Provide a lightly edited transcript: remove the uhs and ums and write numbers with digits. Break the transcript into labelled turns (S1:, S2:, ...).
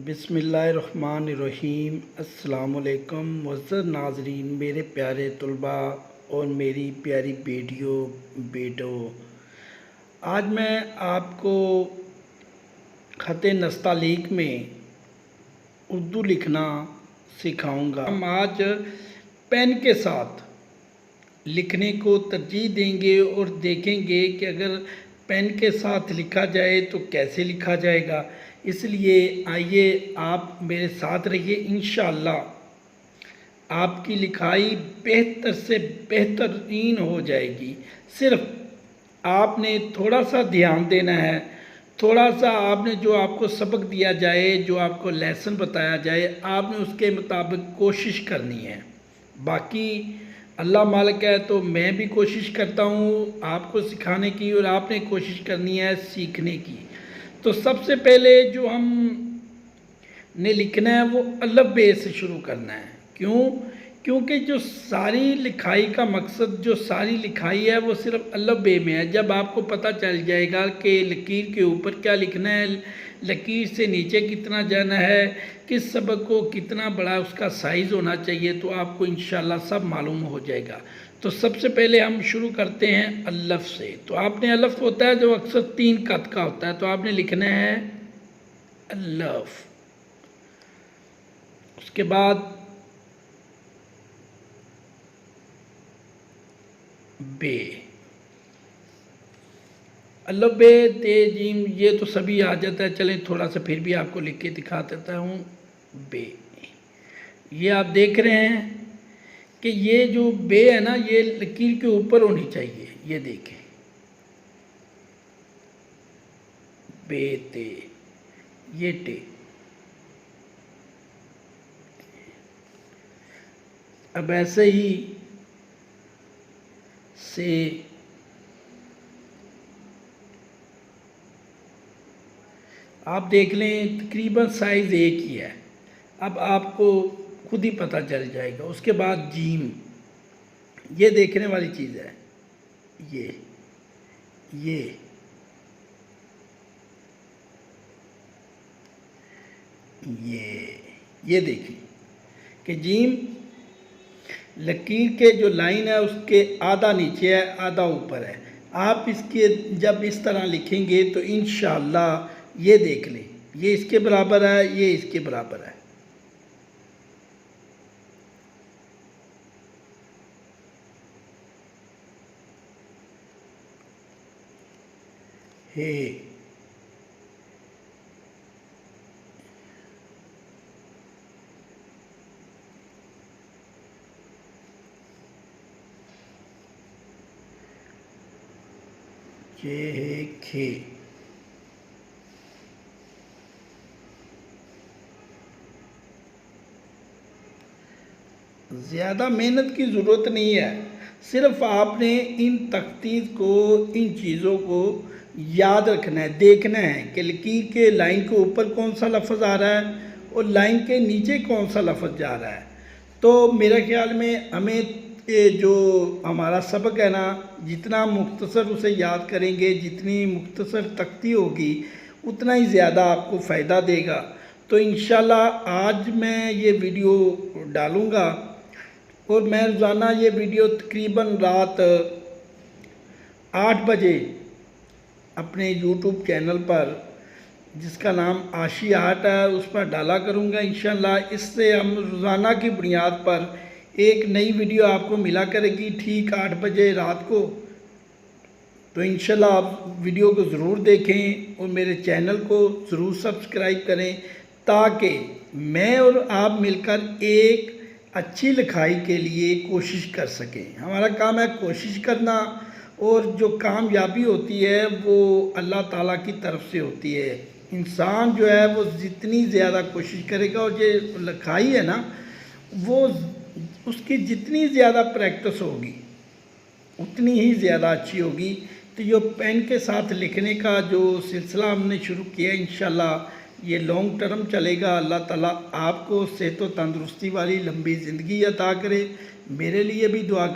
S1: बिस्मिल्लाहिर्रहमानिर्रहीम। अस्सलामुअलैकुम मुअज़्ज़ज़ नाज़रीन, मेरे प्यारे तलबा और मेरी प्यारी बेटों, आज मैं आपको ख़त नस्तालीक में उर्दू लिखना सिखाऊंगा। हम आज पेन के साथ लिखने को तरजीह देंगे और देखेंगे कि अगर पेन के साथ लिखा जाए तो कैसे लिखा जाएगा। इसलिए आइए आप मेरे साथ रहिए, इंशाअल्लाह आपकी लिखाई बेहतर से बेहतरीन हो जाएगी। सिर्फ आपने थोड़ा सा ध्यान देना है, थोड़ा सा आपने जो आपको सबक दिया जाए, जो आपको लेसन बताया जाए, आपने उसके मुताबिक कोशिश करनी है। बाकी अल्लाह मालिक है, तो मैं भी कोशिश करता हूँ आपको सिखाने की और आपने कोशिश करनी है सीखने की। तो सबसे पहले जो हम ने लिखना है वो अलफ बे से शुरू करना है। क्योंकि जो सारी लिखाई का मकसद, जो सारी लिखाई है वो सिर्फ अलफ बे में है। जब आपको पता चल जाएगा कि लकीर के ऊपर क्या लिखना है, लकीर से नीचे कितना जाना है, किस सबक को कितना बड़ा उसका साइज़ होना चाहिए, तो आपको इंशाल्लाह सब मालूम हो जाएगा। तो सबसे पहले हम शुरू करते हैं अलफ से। तो आपने अलफ होता है जो अक्सर 3 कत का होता है, तो आपने लिखना है अलफ। उसके बाद बे, अलफ बे ते जीम, ये तो सभी आ जाता है। चलें थोड़ा सा फिर भी आपको लिख के दिखा देता हूँ। बे, ये आप देख रहे हैं कि ये जो बे है ना, ये लकीर के ऊपर होनी चाहिए। ये देखें, बे ते, ये टे। अब ऐसे ही से, आप देख लें तकरीबन साइज़ एक ही है। अब आपको खुद ही पता चल जाएगा। उसके बाद जीम, ये देखने वाली चीज़ है। ये देखिए कि जीम लकीर के जो लाइन है उसके आधा नीचे है, आधा ऊपर है। आप इसके जब इस तरह लिखेंगे तो इंशाअल्लाह ये देख लें, ये इसके बराबर है, ये इसके बराबर है। हे, ये है खे। ज़्यादा मेहनत की ज़रूरत नहीं है, सिर्फ आपने इन तख्तीज़ को, इन चीज़ों को याद रखना है। देखना है कि लकीर के लाइन के ऊपर कौन सा लफ्ज़ आ रहा है और लाइन के नीचे कौन सा लफ्ज़ जा रहा है। तो मेरे ख्याल में हमें ये जो हमारा सबक है ना, जितना मुख्तसर उसे याद करेंगे, जितनी मुख्तसर तख्ती होगी, उतना ही ज़्यादा आपको फ़ायदा देगा। तो इंशाल्लाह आज मैं ये वीडियो डालूँगा और मैं रोज़ाना ये वीडियो तकरीबन रात 8 बजे अपने यूट्यूब चैनल पर, जिसका नाम आशी आर्ट है, उस पर डाला करूँगा इंशाल्लाह। इससे हम रोज़ाना की बुनियाद पर एक नई वीडियो आपको मिला करेगी ठीक 8 बजे रात को। तो इंशाल्लाह आप वीडियो को ज़रूर देखें और मेरे चैनल को ज़रूर सब्सक्राइब करें, ताकि मैं और आप मिलकर एक अच्छी लिखाई के लिए कोशिश कर सकें। हमारा काम है कोशिश करना, और जो कामयाबी होती है वो अल्लाह ताला की तरफ से होती है। इंसान जो है वो जितनी ज़्यादा कोशिश करेगा, और ये लिखाई है ना, वो उसकी जितनी ज़्यादा प्रैक्टिस होगी उतनी ही ज़्यादा अच्छी होगी। तो ये पेन के साथ लिखने का जो सिलसिला हमने शुरू किया, इंशाल्लाह ये लॉन्ग टर्म चलेगा। अल्लाह ताला आपको सेहत व तंदुरुस्ती वाली लंबी ज़िंदगी अता करे। मेरे लिए भी दुआ